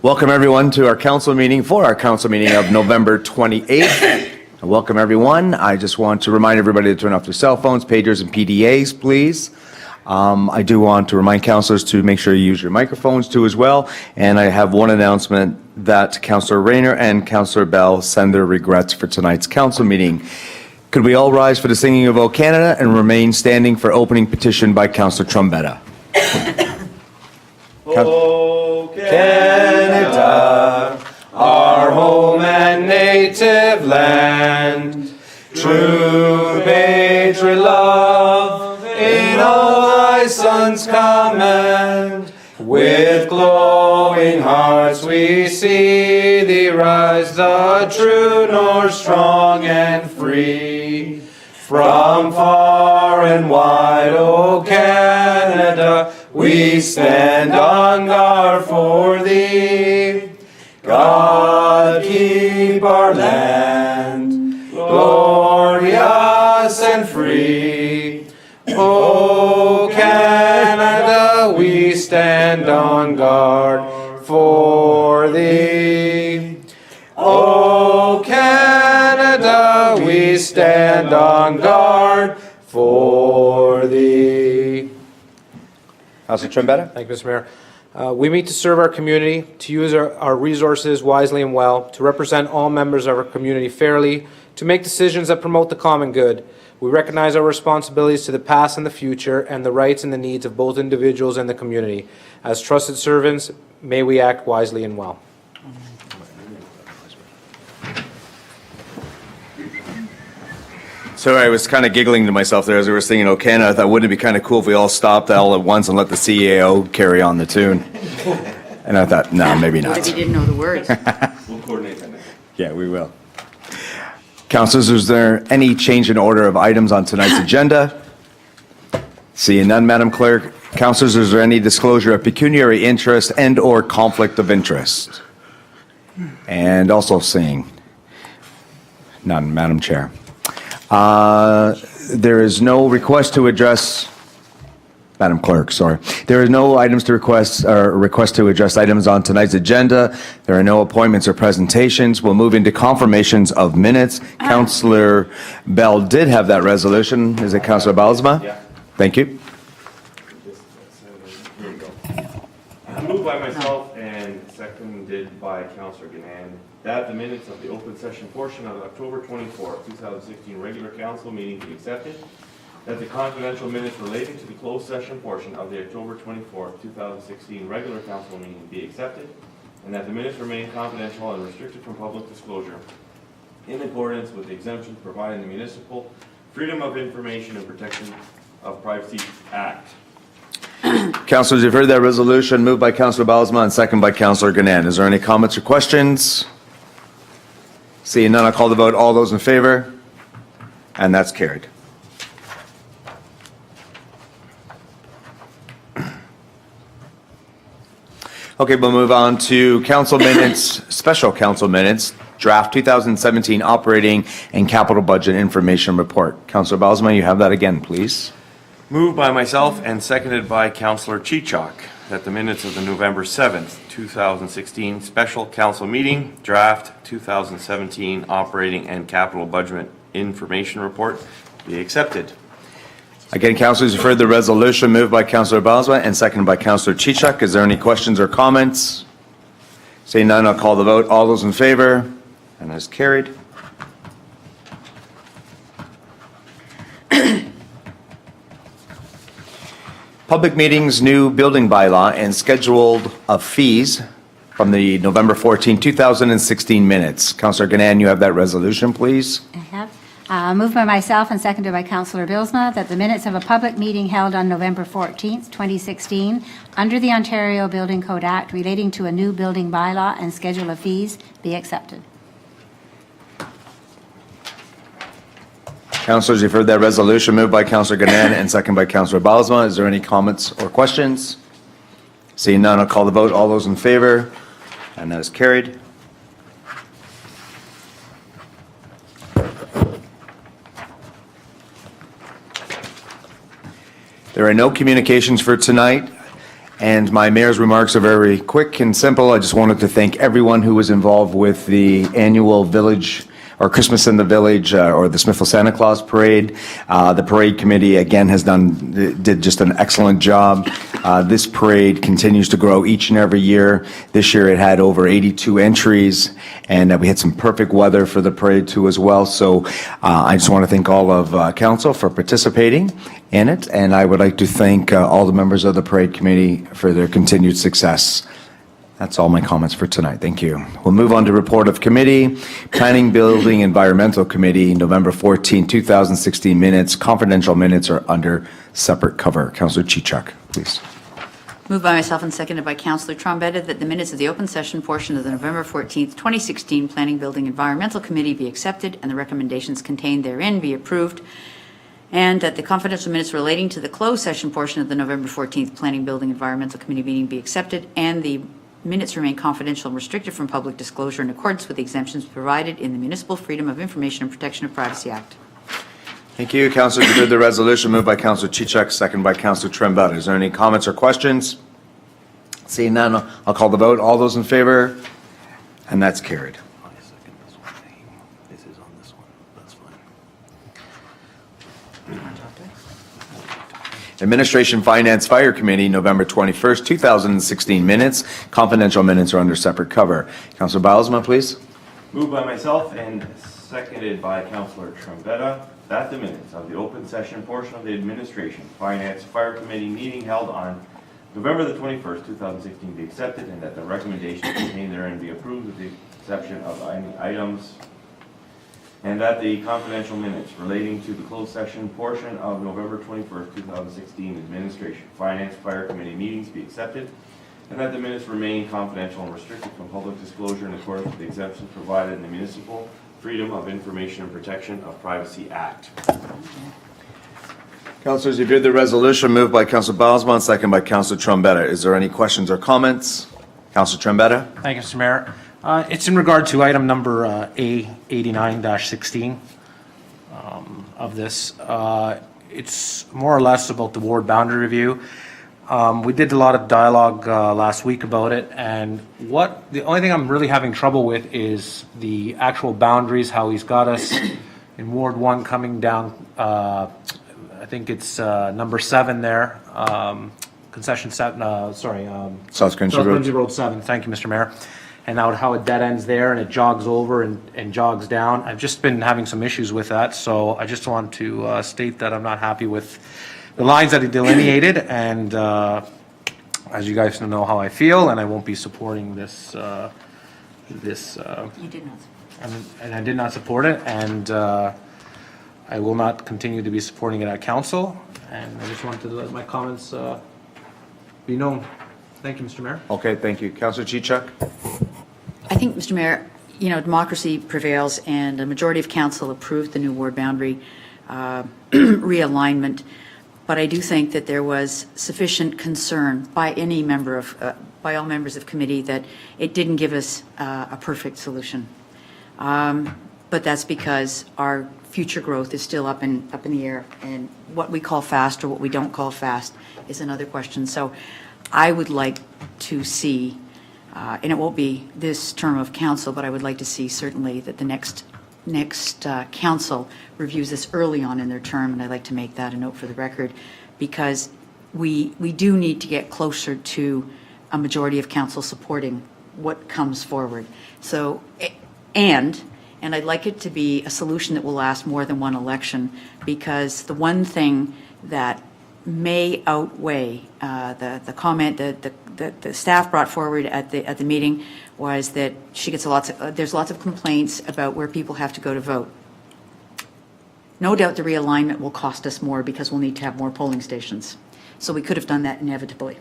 Welcome everyone to our council meeting of November 28th. Welcome everyone. I just want to remind everybody to turn off their cell phones, pagers, and PDAs, please. I do want to remind councilors to make sure you use your microphones too as well. And I have one announcement that Councillor Rayner and Councillor Bell send their regrets for tonight's council meeting. Could we all rise for the singing of O Canada and remain standing for opening petition by Councillor Trombetta? O Canada, our home and native land, true patriot love in all thy sons command. With glowing hearts we see thee rise, the true north, strong and free. From far and wide, O Canada, we stand on guard for thee. God keep our land glorious and free. O Canada, we stand on guard for thee. O Canada, we stand on guard for thee. Councillor Trombetta? Thank you, Mr. Mayor. We meet to serve our community, to use our resources wisely and well, to represent all members of our community fairly, to make decisions that promote the common good. We recognize our responsibilities to the past and the future, and the rights and the needs of both individuals and the community. As trusted servants, may we act wisely and well. So I was kind of giggling to myself there as we were singing O Canada. I thought, wouldn't it be kind of cool if we all stopped all at once and let the CAO carry on the tune? And I thought, no, maybe not. What if you didn't know the words? We'll coordinate that next. Yeah, we will. Councilors, is there any change in order of items on tonight's agenda? Seeing none, Madam Clerk. Councilors, is there any disclosure of pecuniary interest and/or conflict of interest? And also seeing none, Madam Chair. There is no request to address, Madam Clerk, sorry. There are no items to request to address items on tonight's agenda. There are no appointments or presentations. We'll move into confirmations of minutes. Councillor Bell did have that resolution. Is it Councillor Balsma? Yeah. Thank you. Here we go. Moved by myself and seconded by Councillor Ganand that the minutes of the open session portion of October 24, 2016 regular council meeting be accepted, that the confidential minutes relating to the closed session portion of the October 24, 2016 regular council meeting be accepted, and that the minutes remain confidential and restricted from public disclosure in accordance with the exemptions provided in the Municipal Freedom of Information and Protection of Privacy Act. Councilors, you've heard that resolution moved by Councillor Balsma and seconded by Councillor Ganand. Is there any comments or questions? Seeing none, I'll call the vote. All those in favor? And that's carried. Okay, we'll move on to council minutes, special council minutes, draft 2017 operating and capital budget information report. Councillor Balsma, you have that again, please. Moved by myself and seconded by Councillor Chichok that the minutes of the November 7th, 2016 special council meeting, draft 2017 operating and capital budget information report be accepted. Again, councilors, you've heard the resolution moved by Councillor Balsma and seconded by Councillor Chichok. Is there any questions or comments? Seeing none, I'll call the vote. All those in favor? And that's carried. Public meetings, new building bylaw, and scheduled of fees from the November 14, 2016 minutes. Councillor Ganand, you have that resolution, please. I have. Moved by myself and seconded by Councillor Bilsma that the minutes of a public meeting held on November 14th, 2016, under the Ontario Building Code Act relating to a new building bylaw and schedule of fees be accepted. Councilors, you've heard that resolution moved by Councillor Ganand and seconded by Councillor Balsma. Is there any comments or questions? Seeing none, I'll call the vote. All those in favor? And that is carried. There are no communications for tonight. And my mayor's remarks are very quick and simple. I just wanted to thank everyone who was involved with the annual village or Christmas in the Village or the Smithville Santa Claus Parade. The parade committee, again, did just an excellent job. This parade continues to grow each and every year. This year it had over 82 entries, and we had some perfect weather for the parade too as well. So I just want to thank all of council for participating in it, and I would like to thank all the members of the parade committee for their continued success. That's all my comments for tonight. Thank you. We'll move on to report of committee. Planning, Building, Environmental Committee, November 14, 2016 minutes. Confidential minutes are under separate cover. Councillor Chichuk, please. Moved by myself and seconded by Councillor Trombetta that the minutes of the open session portion of the November 14th, 2016 Planning, Building, Environmental Committee be accepted and the recommendations contained therein be approved, and that the confidential minutes relating to the closed session portion of the November 14th Planning, Building, Environmental Committee meeting be accepted, and the minutes remain confidential and restricted from public disclosure in accordance with the exemptions provided in the Municipal Freedom of Information and Protection of Privacy Act. Thank you. Councillor, you heard the resolution. Moved by Councillor Chichuk, second by Councillor Trombetta. Is there any comments or questions? Seeing none, I'll call the vote. All those in favor? And that's carried. This is on this one. That's fine. Administration, Finance, Fire Committee, November 21st, 2016 minutes. Confidential minutes are under separate cover. Councillor Bilesma, please. Moved by myself and seconded by Councillor Trombetta that the minutes of the open session portion of the Administration, Finance, Fire Committee meeting held on November the 21st, 2016 be accepted, and that the recommendations contained therein be approved with the exception of any items, and that the confidential minutes relating to the closed session portion of November 21st, 2016 Administration, Finance, Fire Committee meetings be accepted, and that the minutes remain confidential and restricted from public disclosure in accordance with the exemptions provided in the Municipal Freedom of Information and Protection of Privacy Act. Councillors, you've heard the resolution. Moved by Councillor Bilesma, second by Councillor Trombetta. Is there any questions or comments? Councillor Trombetta? Thank you, Mr. Mayor. It's in regard to item number A89-16 of this. It's more or less about the ward boundary review. We did a lot of dialogue last week about it, and the only thing I'm really having trouble with is the actual boundaries, how he's got us in Ward 1 coming down, I think it's number 7 there, concession 7, South Country Road. Road 7, thank you, Mr. Mayor. And now how it dead ends there and it jogs over and jogs down. I've just been having some issues with that, so I just want to state that I'm not happy with the lines that he delineated, and as you guys know how I feel, and I won't be supporting this. You did not. And I did not support it, and I will not continue to be supporting it at council. And I just wanted to let my comments be known. Thank you, Mr. Mayor. Okay, thank you. Councillor Chichuk? I think, Mr. Mayor, democracy prevails, and a majority of council approved the new ward boundary realignment. But I do think that there was sufficient concern by any member of, by all members of committee, that it didn't give us a perfect solution. But that's because our future growth is still up in the air, and what we call fast or what we don't call fast is another question. So I would like to see, and it won't be this term of council, but I would like to see certainly that the next council reviews this early on in their term, and I'd like to make that a note for the record, because we do need to get closer to a majority of council supporting what comes forward. So, and I'd like it to be a solution that will last more than one election, because the one thing that may outweigh the comment that the staff brought forward at the meeting was that she gets there's lots of complaints about where people have to go to vote. No doubt the realignment will cost us more because we'll need to have more polling stations. So we could have done that inevitably.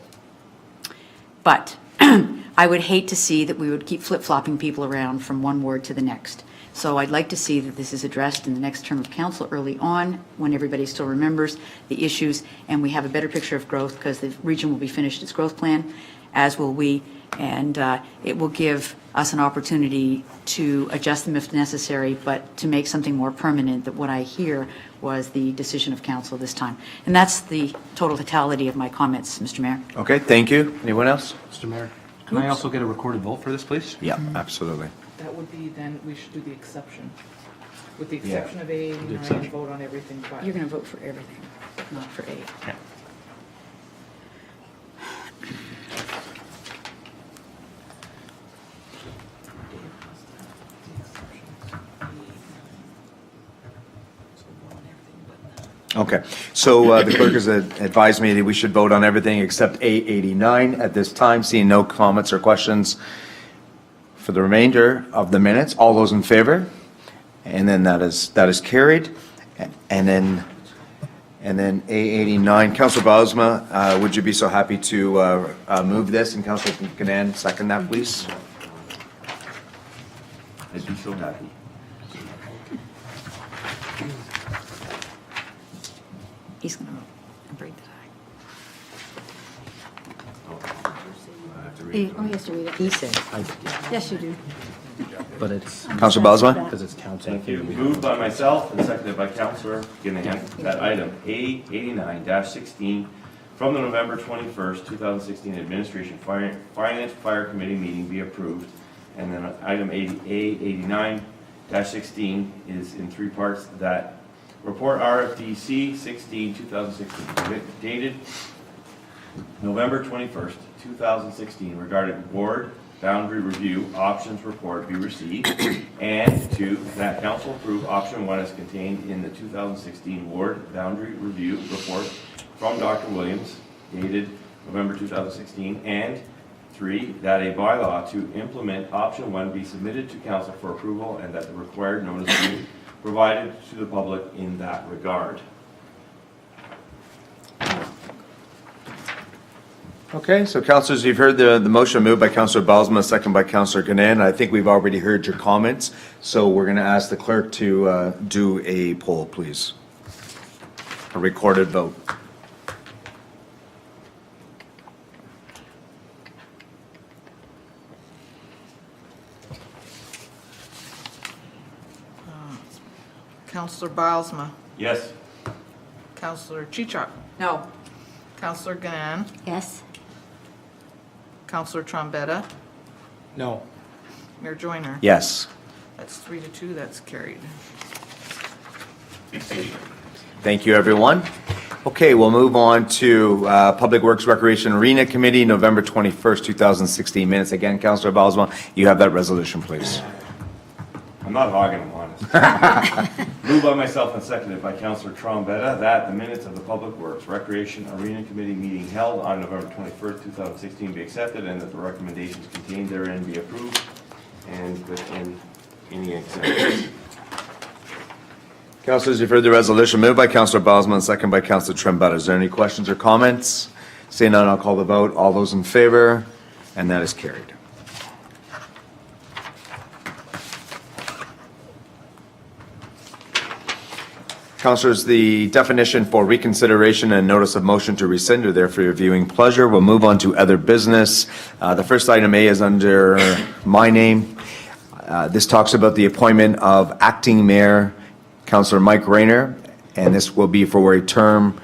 But I would hate to see that we would keep flip-flopping people around from one ward to the next. So I'd like to see that this is addressed in the next term of council early on, when everybody still remembers the issues, and we have a better picture of growth, because the region will be finished its growth plan, as will we, and it will give us an opportunity to adjust them if necessary, but to make something more permanent. That what I hear was the decision of council this time. And that's the totality of my comments, Mr. Mayor. Okay, thank you. Anyone else? Mr. Mayor, can I also get a recorded vote for this, please? Yeah, absolutely. That would be, then we should do the exception. With the Yeah. exception of A, and exception. vote on everything but. You're going to vote for everything, not for A. Yeah. Okay, so the clerk has advised me that we should vote on everything except A89 at this time. Seeing no comments or questions for the remainder of the minutes. All those in favor? And then that is carried. And then A89, Councilor Bosma, would you be so happy to move this, and Councilor Gann second that, please? I'd be so happy. He's going to break the tie. Oh, he has to read it. He said. Yes, you do. But it's, Councilor Bosma? because it's council. Thank you. Moved by myself and seconded by Councillor Ganahan that item A89-16 from the November 21st, 2016 Administration Finance Fire Committee meeting be approved. And then item A89-16 is in three parts: that report RFDC 16-2016 dated November 21st, 2016 regarding ward boundary review options report be received, and two, that council approve option 1 as contained in the 2016 ward boundary review report from Dr. Williams dated November 2016, and 3, that a bylaw to implement option 1 be submitted to council for approval, and that the required notice be provided to the public in that regard. Okay, so councilors, you've heard the motion moved by Councilor Bosma, second by Councilor Gann. I think we've already heard your comments, so we're going to ask the clerk to do a poll, please. A recorded vote. Counselor Bilesma, Yes. Counselor Chichok, No. Counselor Gann, Yes. Counselor Trombetta, No. Mayor Joyner. Yes. That's 3-2, that's carried. Thank you, everyone. Okay, we'll move on to Public Works Recreation Arena Committee, November 21st, 2016 minutes. Again, Councilor Bosma, you have that resolution, please. I'm not hogging, I'm honest. Moved by myself and seconded by Councillor Trombetta that the minutes of the Public Works Recreation Arena Committee meeting held on November 21st, 2016 be accepted, and that the recommendations contained therein be approved, and within any exceptions. Councilors, you've heard the resolution moved by Councilor Bosma and second by Councilor Trombetta. Is there any questions or comments? Seeing none, I'll call the vote. All those in favor? And that is carried. Councilors, the definition for reconsideration and notice of motion to rescind are there for your viewing pleasure. We'll move on to other business. The first item A is under my name. This talks about the appointment of acting mayor, Councilor Mike Rayner, and this will be for a term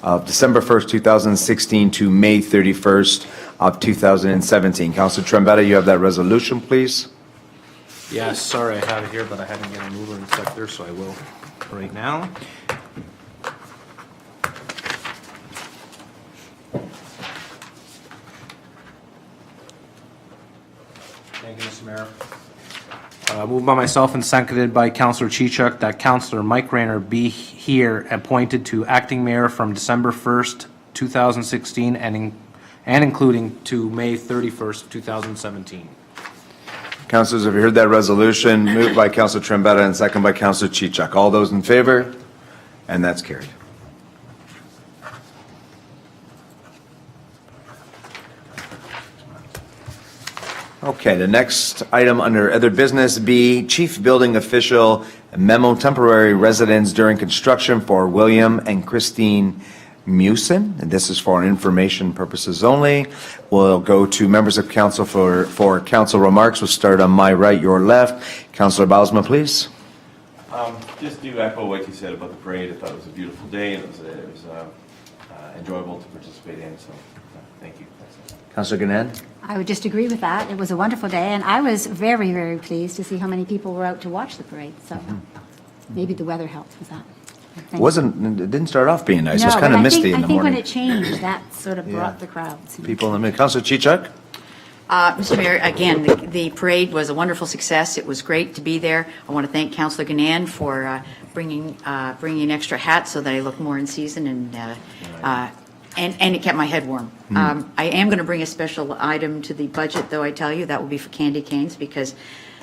of December 1st, 2016 to May 31st of 2017. Councilor Trombetta, you have that resolution, please. Yes, sorry, I have it here, but I hadn't get a mover and seconder, so I will right now. Thank you, Mr. Mayor. Moved by myself and seconded by Councilor Chichuk that Councilor Mike Rayner be here appointed to acting mayor from December 1st, 2016 and including to May 31st, of 2017. Councilors, have you heard that resolution? Moved by Councilor Trombetta and second by Councilor Chichuk. All those in favor? And that's carried. Okay, the next item under other business, B, Chief Building Official memo, temporary residence during construction for William and Christine Mewson. And this is for information purposes only. We'll go to members of council for council remarks. We'll start on my right, your left. Councilor Bausma, please. Just to echo what you said about the parade, I thought it was a beautiful day, and it was enjoyable to participate in, so thank you. That's it. Councilor Gannon? I would just agree with that. It was a wonderful day, and I was very, very pleased to see how many people were out to watch the parade. So maybe the weather helped with that. It didn't start off being nice. It was No, kind but of I misty think- in the I think when morning. it changed, that sort of Yeah. brought the crowds. People in the, Councilor Chichuk? Mr. Mayor, again, the parade was a wonderful success. It was great to be there. I want to thank Councillor Gannon for bringing an extra hat so that I look more in season, and it kept my head warm. I am going to bring a special item to the budget, though, I tell you, that will be for candy canes, because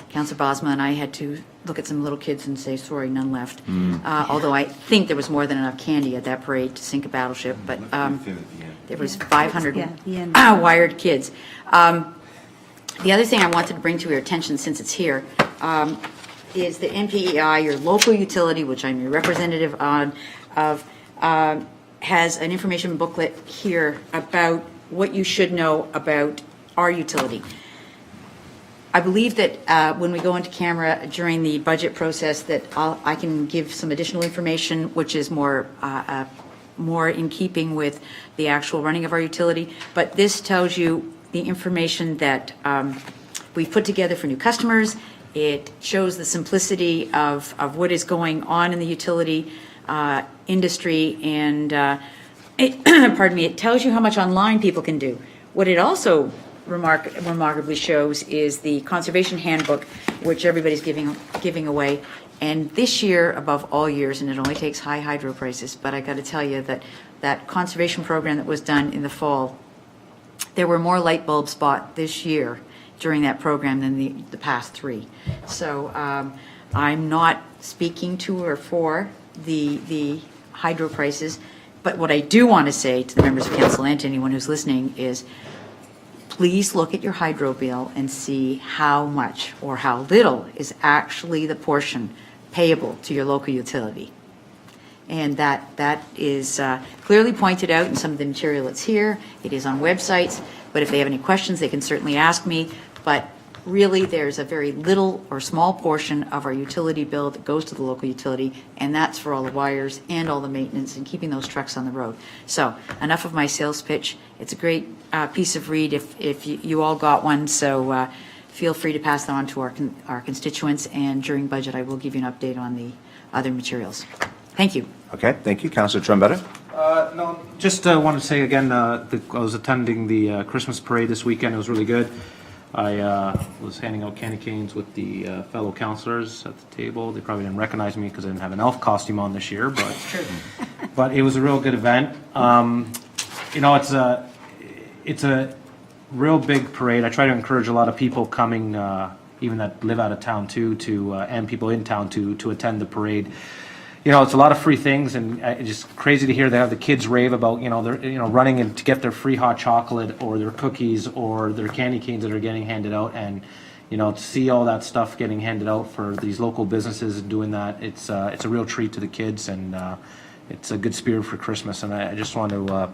Councillor Bosma and I had to look at some little kids and say, sorry, none left. Although I think there was more than enough candy at that parade to sink a battleship, but there was 500 Yeah, the end. wired kids. The other thing I wanted to bring to your attention, since it's here, is the NPEI, your local utility, which I'm your representative of, has an information booklet here about what you should know about our utility. I believe that when we go into camera during the budget process, that I can give some additional information, which is more in keeping with the actual running of our utility. But this tells you the information that we've put together for new customers. It shows the simplicity of what is going on in the utility industry, and pardon me, it tells you how much online people can do. What it also remarkably shows is the conservation handbook, which everybody's giving away. And this year, above all years, and it only takes high hydro prices, but I got to tell you that conservation program that was done in the fall, there were more light bulbs bought this year during that program than the past 3. So I'm not speaking to or for the hydro prices, but what I do want to say to the members of council and to anyone who's listening is, please look at your hydro bill and see how much or how little is actually the portion payable to your local utility. And that is clearly pointed out in some of the material that's here. It is on websites, but if they have any questions, they can certainly ask me. But really, there's a very little or small portion of our utility bill that goes to the local utility, and that's for all the wires and all the maintenance and keeping those trucks on the road. So enough of my sales pitch. It's a great piece of read if you all got one, so feel free to pass that on to our constituents, and during budget I will give you an update on the other materials. Thank you. Okay, thank you. Councilor Trombetta? No, just wanted to say again, I was attending the Christmas parade this weekend. It was really good. I was handing out candy canes with the fellow councilors at the table. They probably didn't recognize me because I didn't have an elf costume on this year, but it was a real good event. You know, it's a real big parade. I try to encourage a lot of people coming, even that live out of town too, and people in town to attend the parade. You know, it's a lot of free things, and it's just crazy to hear they have the kids rave about, they're, running in to get their free hot chocolate or their cookies or their candy canes that are getting handed out. And, to see all that stuff getting handed out for these local businesses and doing that, it's a real treat to the kids, and it's a good spirit for Christmas. And I just want to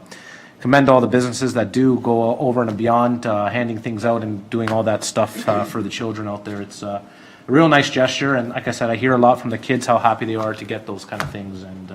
commend all the businesses that do go over and beyond, handing things out and doing all that stuff for the children out there. It's a real nice gesture, and like I said, I hear a lot from the kids how happy they are to get those kind of things, and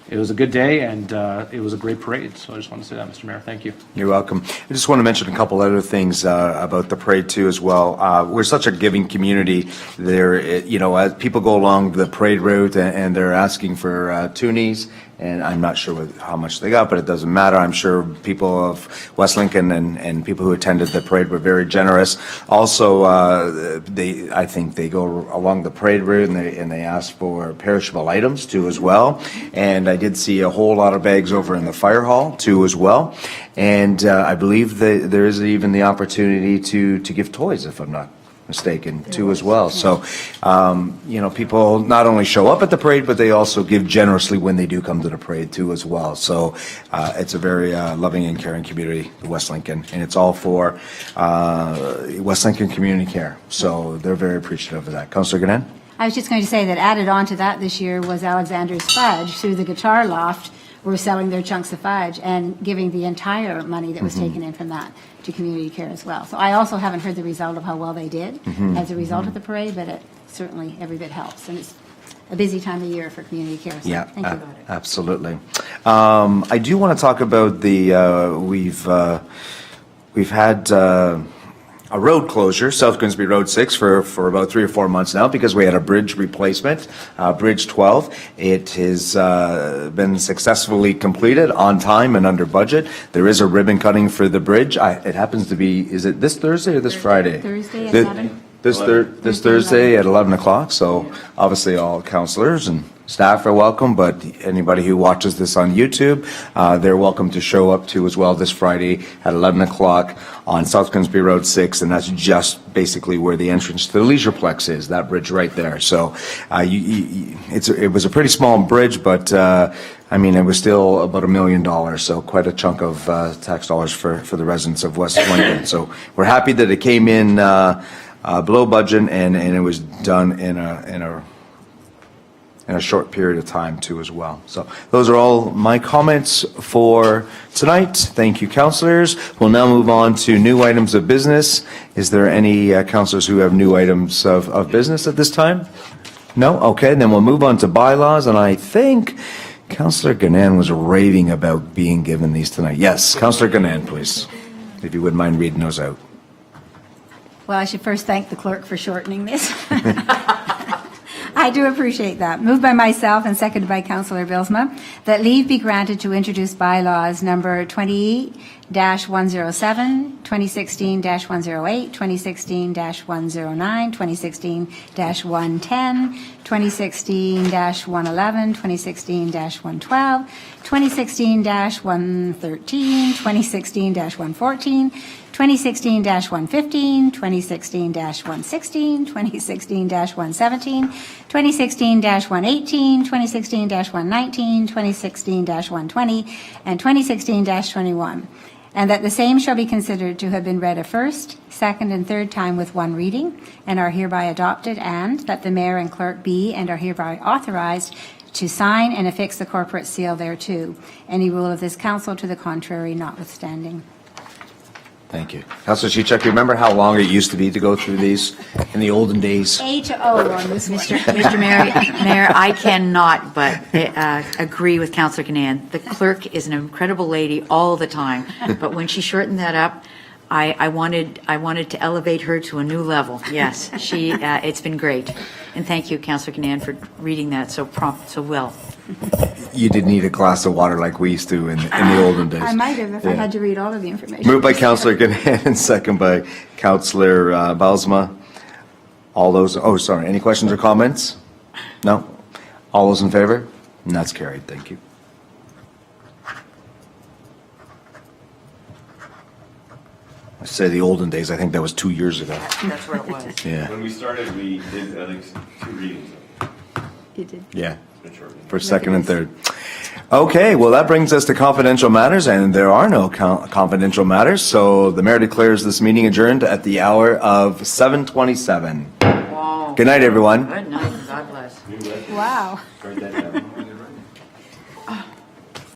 it was a good day, and it was a great parade, so I just want to say that, Mr. Mayor. Thank you. You're welcome. I just want to mention a couple other things about the parade too as well. We're such a giving community. There, as people go along the parade route and they're asking for toonies, and I'm not sure how much they got, but it doesn't matter. I'm sure people of West Lincoln and people who attended the parade were very generous. Also, I think they go along the parade route and they ask for perishable items too as well. And I did see a whole lot of bags over in the fire hall too as well. And I believe that there is even the opportunity to give toys, if I'm not mistaken, too, as well. So, people not only show up at the parade, but they also give generously when they do come to the parade, too, as well. So it's a very loving and caring community, West Lincoln, and it's all for West Lincoln Community Care. So they're very appreciative of that. Councillor Gannon? I was just going to say that added on to that this year was Alexander's Fudge. Through the Guitar Loft, we're selling their chunks of fudge and giving the entire money that was taken in from that to community care as well. So I also haven't heard the result of how well they did as a result of the parade, but it certainly every bit helps. And it's a busy time of year for community care. So Yeah, thank you. absolutely. I do want to talk about we've had a road closure, South Grimsby Road 6, for about 3 or 4 months now because we had a bridge replacement, Bridge 12. It has been successfully completed on time and under budget. There is a ribbon cutting for the bridge. It happens to be, is it this Thursday or this Friday? Thursday at Thi- 11? This Thursday at 11 o'clock, so obviously all councillors and staff are welcome, but anybody who watches this on YouTube, they're welcome to show up too as well this Friday at 11 o'clock on South Grimsby Road 6, and that's just basically where the entrance to the Leisureplex is, that bridge right there. So it was a pretty small bridge, but it was still about $1 million, so quite a chunk of tax dollars for the residents of West Lincoln. So we're happy that it came in below budget, and it was done in a short period of time too as well. So those are all my comments for tonight. Thank you, councillors. We'll now move on to new items of business. Is there any councillors who have new items of business at this time? No? Okay, then we'll move on to bylaws, and I think Councillor Gannon was raving about being given these tonight. Yes, Councillor Gannon, please, if you wouldn't mind reading those out. Well, I should first thank the clerk for shortening this. I do appreciate that. Moved by myself and seconded by Councillor Bilsma, that leave be granted to introduce bylaws number 20-107, 2016-108, 2016-109, 2016-110, 2016-111, 2016-112, 2016-113, 2016-114, 2016-115, 2016-116, 2016-117, 2016-118, 2016-119, 2016-120, and 2016-21, and that the same shall be considered to have been read a first, second, and third time with one reading, and are hereby adopted, and that the mayor and clerk be and are hereby authorized to sign and affix the corporate seal thereto. Any rule of this council to the contrary notwithstanding. Thank you. Councillor Chichuk, remember how long it used to be to go through these in the olden days? A to O on this one. Mr. Mayor, I cannot but agree with Councillor Gannon. The clerk is an incredible lady all the time, but when she shortened that up, I wanted to elevate her to a new level. Yes, it's been great. And thank you, Councillor Gannon, for reading that so prompt, so well. You did need a glass of water like we used to in the olden days. I might have if I Yeah. had to read all of the information. Moved by Councillor Gannon and second by Councillor Balsma. Any questions or comments? No? All those in favor? And that's carried. Thank you. I say the olden days, I think that was 2 years ago. That's where it was. Yeah. When we started, we did at least 2 readings. You did. Yeah. It's been short. For second and third. Okay, well, that brings us to confidential matters, and there are no confidential matters, so the mayor declares this meeting adjourned at the hour of 7:27. Wow. Good night, everyone. Good night, God bless. Wow. Write that down.